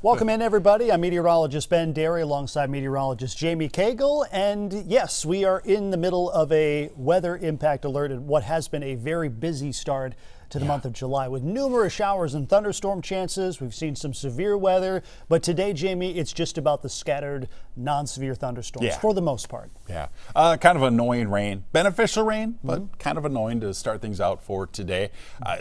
Welcome in, everybody. I'm meteorologist Ben Dery alongside meteorologist Jamie Kagol. And yes, we are in the middle of a weather impact alert and what has been a very busy start to the month of July with numerous showers and thunderstorm chances. We've seen some severe weather, but today, Jamie, it's just about the scattered non-severe thunderstorms for the most part. Yeah, kind of annoying rain, beneficial rain, but kind of annoying to start things out for today.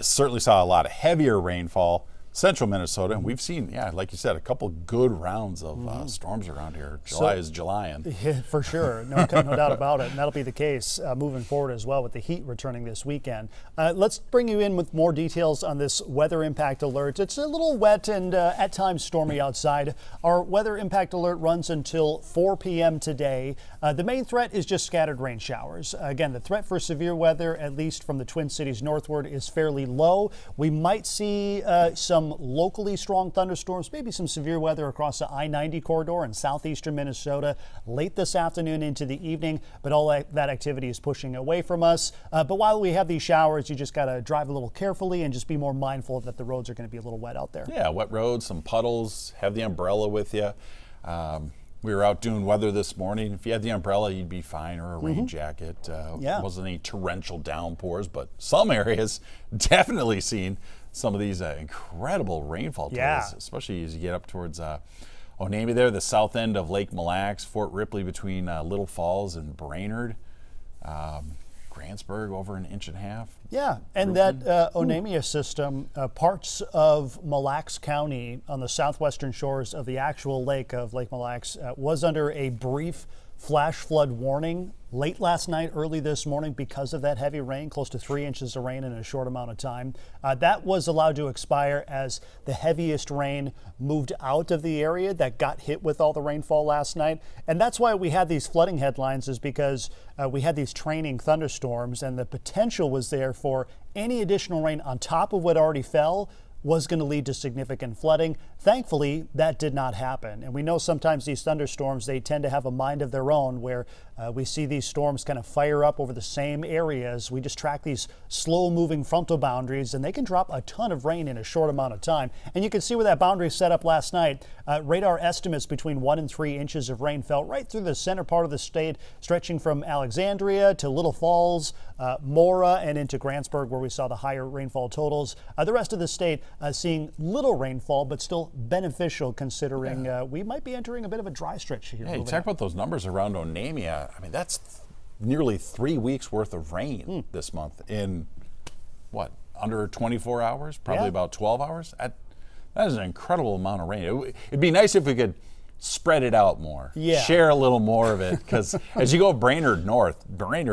Certainly saw a lot of heavier rainfall. Central Minnesota, and we've seen, like you said, a couple good rounds of storms around here. July is Julying. Yeah, for sure, no doubt about it, and that'll be the case moving forward as well with the heat returning this weekend. Let's bring you in with more details on this weather impact alert. It's a little wet and at times stormy outside. Our weather impact alert runs until 4 p.m. today. The main threat is just scattered rain showers. Again, the threat for severe weather, at least from the Twin Cities northward, is fairly low. We might see some locally strong thunderstorms, maybe some severe weather across the I-90 corridor in southeastern Minnesota late this afternoon into the evening, but all that activity is pushing away from us. But while we have these showers, you just got to drive a little carefully and just be more mindful that the roads are going to be a little wet out there. Yeah, wet roads, some puddles, have the umbrella with you. We were out doing weather this morning. If you had the umbrella, you'd be fine, or a rain jacket. Wasn't any torrential downpours, but some areas definitely seen some of these incredible rainfall totals, especially as you get up towards Onami there, the south end of Lake Mille Lacs, Fort Ripley between Little Falls and Brainerd, Grantsburg over an inch and a half. Yeah, and that Onamia system, parts of Mille Lacs County on the southwestern shores of the actual lake of Lake Mille Lacs was under a brief flash flood warning late last night, early this morning because of that heavy rain, close to 3 inches of rain in a short amount of time. That was allowed to expire as the heaviest rain moved out of the area that got hit with all the rainfall last night. And that's why we had these flooding headlines, is because we had these training thunderstorms, and the potential was there for any additional rain on top of what already fell was going to lead to significant flooding. Thankfully, that did not happen. And we know sometimes these thunderstorms, they tend to have a mind of their own, where we see these storms kind of fire up over the same areas. We just track these slow-moving frontal boundaries, and they can drop a ton of rain in a short amount of time. And you can see where that boundary set up last night. Radar estimates between 1 and 3 inches of rain fell right through the center part of the state, stretching from Alexandria to Little Falls, Mora, and into Grantsburg, where we saw the higher rainfall totals. The rest of the state seeing little rainfall, but still beneficial, considering we might be entering a bit of a dry stretch here. Yeah, you talk about those numbers around Onamia. I mean, that's nearly 3 weeks worth of rain this month in, what, under 24 hours? Probably about 12 hours? That is an incredible amount of rain. It'd be nice if we could spread it out more, share a little more of it, because as you go Brainerd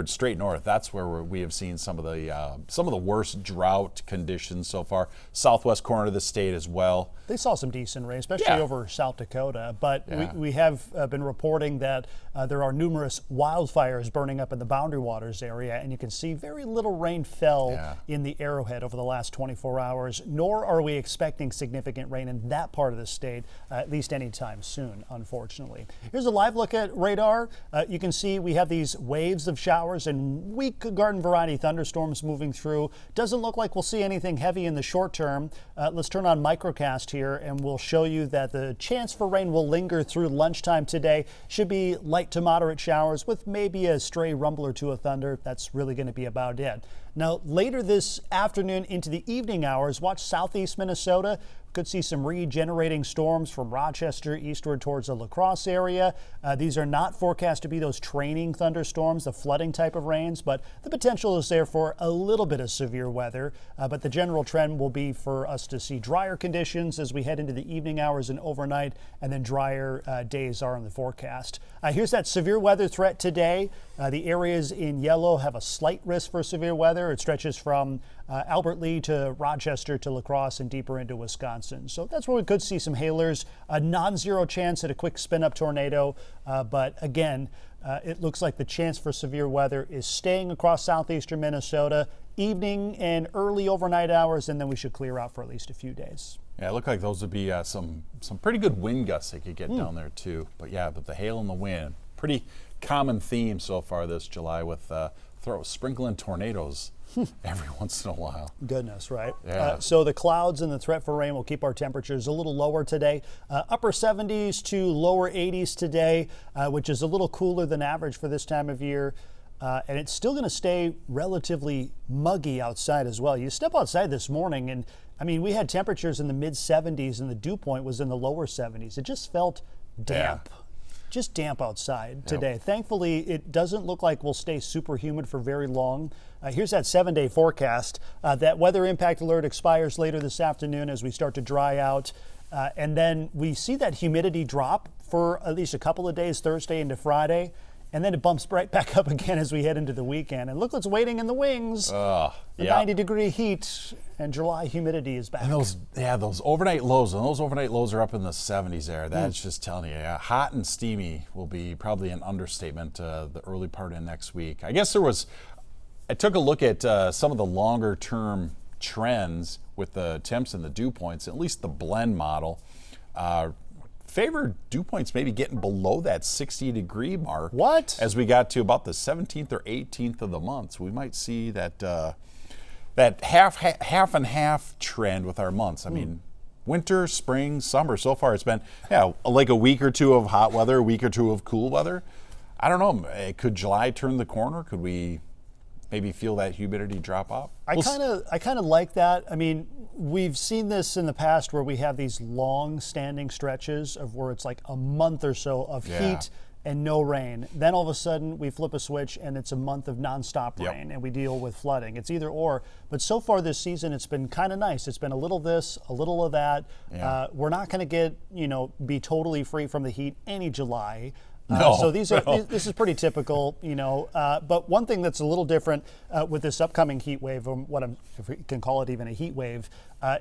straight north, that's where we have seen some of the worst drought conditions so far. Southwest corner of the state as well. They saw some decent rain, especially over South Dakota, but we have been reporting that there are numerous wildfires burning up in the Boundary Waters area, and you can see very little rain fell in the Arrowhead over the last 24 hours, nor are we expecting significant rain in that part of the state, at least anytime soon, unfortunately. Here's a live look at radar. You can see we have these waves of showers and weak garden variety thunderstorms moving through. Doesn't look like we'll see anything heavy in the short term. Let's turn on microcast here, and we'll show you that the chance for rain will linger through lunchtime today. Should be light to moderate showers with maybe a stray rumble or two of thunder. That's really going to be about it. Now, later this afternoon into the evening hours, watch southeast Minnesota. Could see some regenerating storms from Rochester eastward towards the La Crosse area. These are not forecast to be those training thunderstorms, the flooding type of rains, but the potential is there for a little bit of severe weather. But the general trend will be for us to see drier conditions as we head into the evening hours and overnight, and then drier days are in the forecast. Here's that severe weather threat today. The areas in yellow have a slight risk for severe weather. It stretches from Albert Lee to Rochester to La Crosse and deeper into Wisconsin. So that's where we could see some hailers, a non-zero chance at a quick spin-up tornado. But again, it looks like the chance for severe weather is staying across southeastern Minnesota, evening and early overnight hours, and then we should clear out for at least a few days. Yeah, it looked like those would be some pretty good wind gusts they could get down there too. But the hail and the wind, pretty common theme so far this July with sprinkling tornadoes every once in a while. Goodness, right? Yeah. So the clouds and the threat for rain will keep our temperatures a little lower today. Upper 70s to lower 80s today, which is a little cooler than average for this time of year. And it's still going to stay relatively muggy outside as well. You step outside this morning and, I mean, we had temperatures in the mid 70s and the dew point was in the lower 70s. It just felt damp. Yeah. Just damp outside today. Thankfully, it doesn't look like we'll stay super humid for very long. Here's that 7-day forecast. That weather impact alert expires later this afternoon as we start to dry out. And then we see that humidity drop for at least a couple of days, Thursday into Friday. And then it bumps right back up again as we head into the weekend. And look what's waiting in the wings. The 90-degree heat and July humidity is back. And those overnight lows, and those overnight lows are up in the 70s there. That's just telling you, hot and steamy will be probably an understatement the early part of next week. I guess I took a look at some of the longer term trends with the temps and the dew points, at least the blend model. Favored dew points maybe getting below that 60-degree mark. What? As we got to about the 17th or 18th of the month. So we might see that that half and half trend with our months. I mean, winter, spring, summer, so far it's been like a week or two of hot weather, a week or two of cool weather. I don't know. Could July turn the corner? Could we maybe feel that humidity drop off? I kind of like that. I mean, we've seen this in the past where we have these long-standing stretches of where it's like a month or so of heat and no rain. Then all of a sudden we flip a switch and it's a month of nonstop rain and we deal with flooding. It's either or. But so far this season it's been kind of nice. It's been a little this, a little of that. We're not going to get, be totally free from the heat any July. So this is pretty typical, but one thing that's a little different with this upcoming heat wave, if we can call it even a heat wave,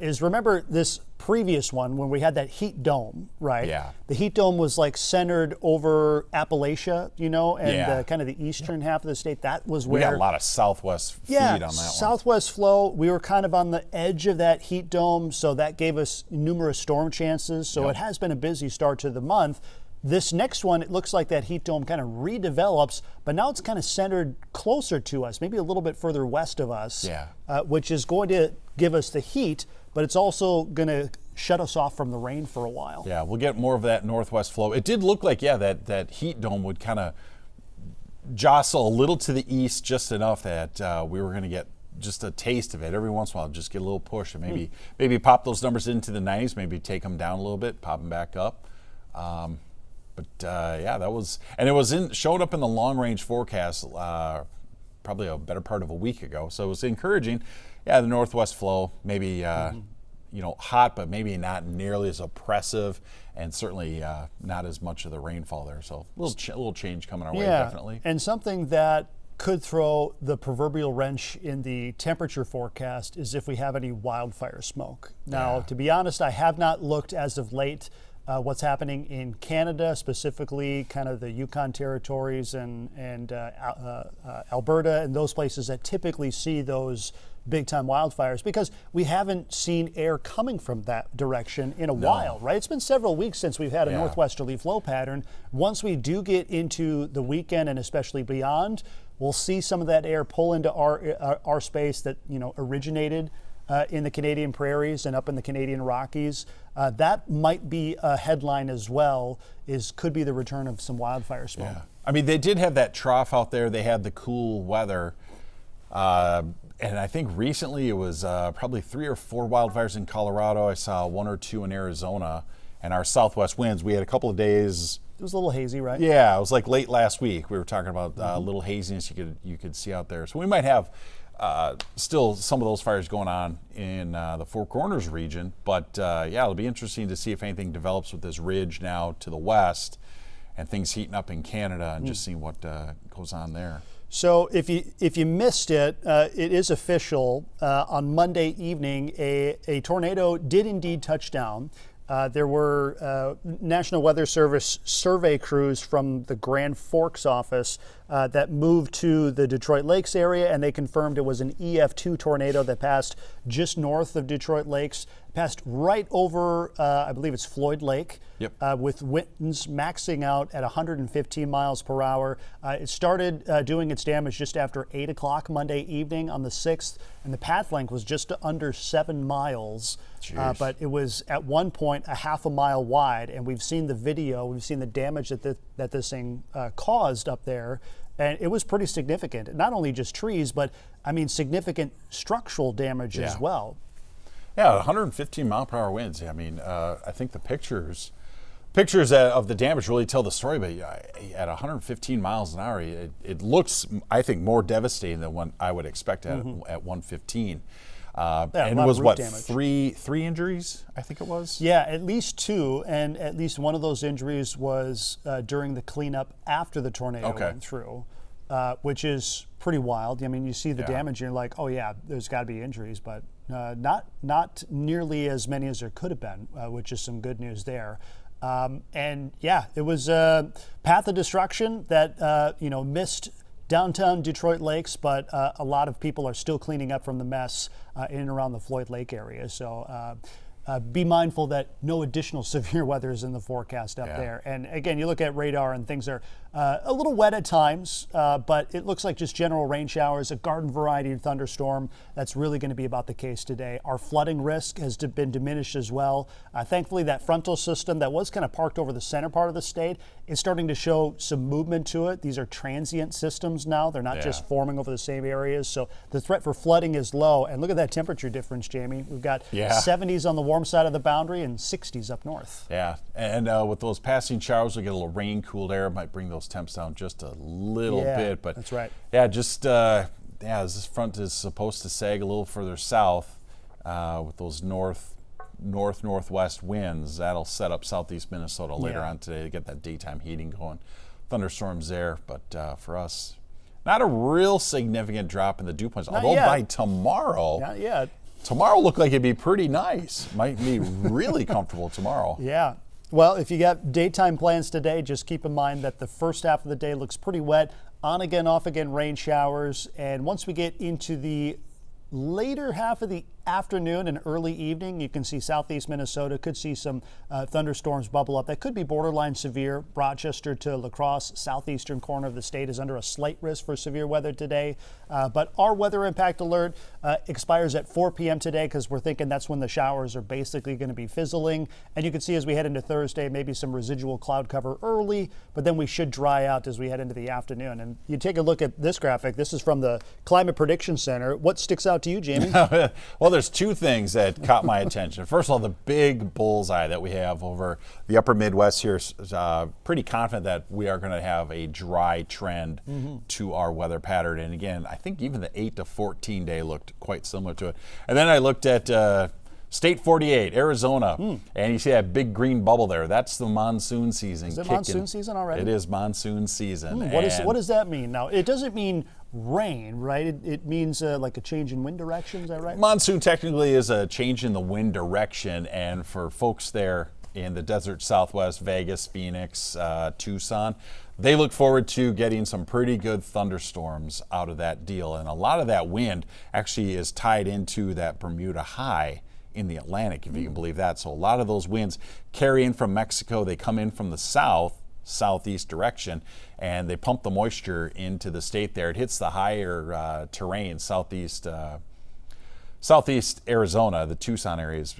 is remember this previous one when we had that heat dome, right? Yeah. The heat dome was like centered over Appalachia, and kind of the eastern half of the state. That was where we got a lot of southwest feed on that one. Southwest flow. We were kind of on the edge of that heat dome, so that gave us numerous storm chances. So it has been a busy start to the month. This next one, it looks like that heat dome kind of redevelops, but now it's kind of centered closer to us, maybe a little bit further west of us, which is going to give us the heat, but it's also going to shut us off from the rain for a while. Yeah, we'll get more of that northwest flow. It did look like, that heat dome would kind of jostle a little to the east just enough that we were going to get just a taste of it. Every once in a while, just get a little push and maybe pop those numbers into the 90s, maybe take them down a little bit, pop them back up. That was, and it showed up in the long range forecast probably a better part of a week ago. So it was encouraging. Yeah, the northwest flow, maybe hot, but maybe not nearly as oppressive, and certainly not as much of the rainfall there. So a little change coming our way, definitely. And something that could throw the proverbial wrench in the temperature forecast is if we have any wildfire smoke. Now, to be honest, I have not looked as of late what's happening in Canada, specifically kind of the Yukon territories and Alberta and those places that typically see those big-time wildfires, because we haven't seen air coming from that direction in a while, right? It's been several weeks since we've had a northwesterly flow pattern. Once we do get into the weekend and especially beyond, we'll see some of that air pull into our space that originated in the Canadian prairies and up in the Canadian Rockies. That might be a headline as well, could be the return of some wildfire smoke. Yeah. I mean, they did have that trough out there. They had the cool weather. And I think recently it was probably 3 or 4 wildfires in Colorado. I saw 1 or 2 in Arizona. And our southwest winds, we had a couple of days. It was a little hazy, right? Yeah, it was like late last week. We were talking about a little haziness you could see out there. So we might have still some of those fires going on in the Four Corners region. But it'll be interesting to see if anything develops with this ridge now to the west and things heating up in Canada and just seeing what goes on there. So if you missed it, it is official. On Monday evening, a tornado did indeed touch down. There were National Weather Service survey crews from the Grand Forks office that moved to the Detroit Lakes area, and they confirmed it was an EF2 tornado that passed just north of Detroit Lakes, passed right over, I believe it's Floyd Lake, with winds maxing out at 115 miles per hour. It started doing its damage just after 8 o'clock Monday evening on the 6th, and the path length was just under 7 miles. But it was at one point a half a mile wide, and we've seen the video, we've seen the damage that this thing caused up there, and it was pretty significant. Not only just trees, but I mean significant structural damage as well. Yeah, 115 mile per hour winds. I mean, I think the pictures of the damage really tell the story, but at 115 miles an hour, it looks, I think, more devastating than what I would expect at 115. And it was what, three injuries, I think it was? Yeah, at least 2, and at least one of those injuries was during the cleanup after the tornado went through, which is pretty wild. I mean, you see the damage, and you're like, oh yeah, there's got to be injuries, but not nearly as many as there could have been, which is some good news there. And yeah, it was a path of destruction that missed downtown Detroit Lakes, but a lot of people are still cleaning up from the mess in and around the Floyd Lake area. So be mindful that no additional severe weather is in the forecast up there. And again, you look at radar and things are a little wet at times, but it looks like just general rain showers, a garden variety thunderstorm. That's really going to be about the case today. Our flooding risk has been diminished as well. Thankfully, that frontal system that was kind of parked over the center part of the state is starting to show some movement to it. These are transient systems now. They're not just forming over the same areas. So the threat for flooding is low. And look at that temperature difference, Jamie. We've got 70s on the warm side of the boundary and 60s up north. Yeah, and with those passing showers, we get a little rain, cooled air. Might bring those temps down just a little bit. But that's right. Yeah, just this front is supposed to sag a little further south with those northwest winds. That'll set up southeast Minnesota later on today to get that daytime heating going. Thunderstorms there, but for us, not a real significant drop in the dew points. Although by tomorrow, not yet. Tomorrow looked like it'd be pretty nice. Might be really comfortable tomorrow. Yeah. Well, if you got daytime plans today, just keep in mind that the first half of the day looks pretty wet. On again, off again rain showers. And once we get into the later half of the afternoon and early evening, you can see southeast Minnesota could see some thunderstorms bubble up. That could be borderline severe. Rochester to La Crosse, southeastern corner of the state, is under a slight risk for severe weather today. But our weather impact alert expires at 4 p.m. today because we're thinking that's when the showers are basically going to be fizzling. And you can see as we head into Thursday, maybe some residual cloud cover early, but then we should dry out as we head into the afternoon. And you take a look at this graphic. This is from the Climate Prediction Center. What sticks out to you, Jamie? Well, there's two things that caught my attention. First of all, the big bullseye that we have over the upper Midwest here is pretty confident that we are going to have a dry trend to our weather pattern. And again, I think even the 8 to 14 day looked quite similar to it. And then I looked at State 48, Arizona, and you see that big green bubble there. That's the monsoon season. Is it monsoon season already? It is monsoon season. What does that mean? Now, it doesn't mean rain, right? It means like a change in wind direction, is that right? Monsoon technically is a change in the wind direction, and for folks there in the desert Southwest, Vegas, Phoenix, Tucson, they look forward to getting some pretty good thunderstorms out of that deal. And a lot of that wind actually is tied into that Bermuda high in the Atlantic, if you can believe that. So a lot of those winds carry in from Mexico. They come in from the southeast direction, and they pump the moisture into the state there. It hits the higher terrain, southeast Arizona. The Tucson area is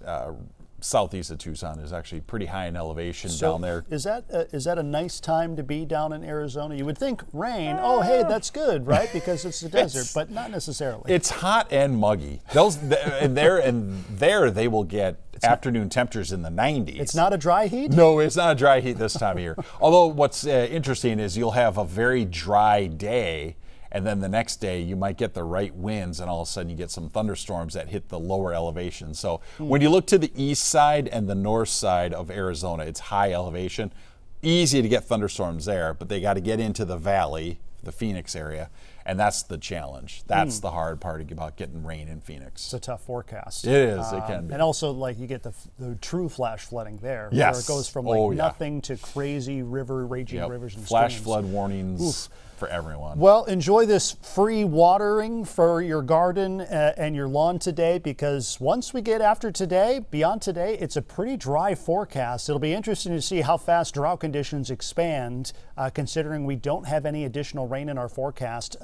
southeast of Tucson is actually pretty high in elevation down there. Is that a nice time to be down in Arizona? You would think rain. Oh, hey, that's good, right? Because it's the desert, but not necessarily. It's hot and muggy. There they will get afternoon temperatures in the 90s. It's not a dry heat? No, it's not a dry heat this time of year. Although what's interesting is you'll have a very dry day, and then the next day you might get the right winds, and all of a sudden you get some thunderstorms that hit the lower elevation. So when you look to the east side and the north side of Arizona, it's high elevation. Easy to get thunderstorms there, but they got to get into the valley, the Phoenix area, and that's the challenge. That's the hard part about getting rain in Phoenix. It's a tough forecast. It is. It can be. And also, like, you get the true flash flooding there, yes. where it goes from nothing to crazy raging rivers and flash streams. flood warnings. for everyone. Well, enjoy this free watering for your garden and your lawn today, because once we get after today, beyond today, it's a pretty dry forecast. It'll be interesting to see how fast drought conditions expand, considering we don't have any additional rain in our forecast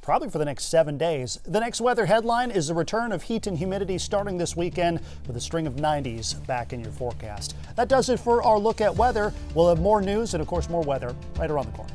probably for the next 7 days. The next weather headline is the return of heat and humidity starting this weekend with a string of 90s back in your forecast. That does it for our look at weather. We'll have more news and, of course, more weather right around the corner.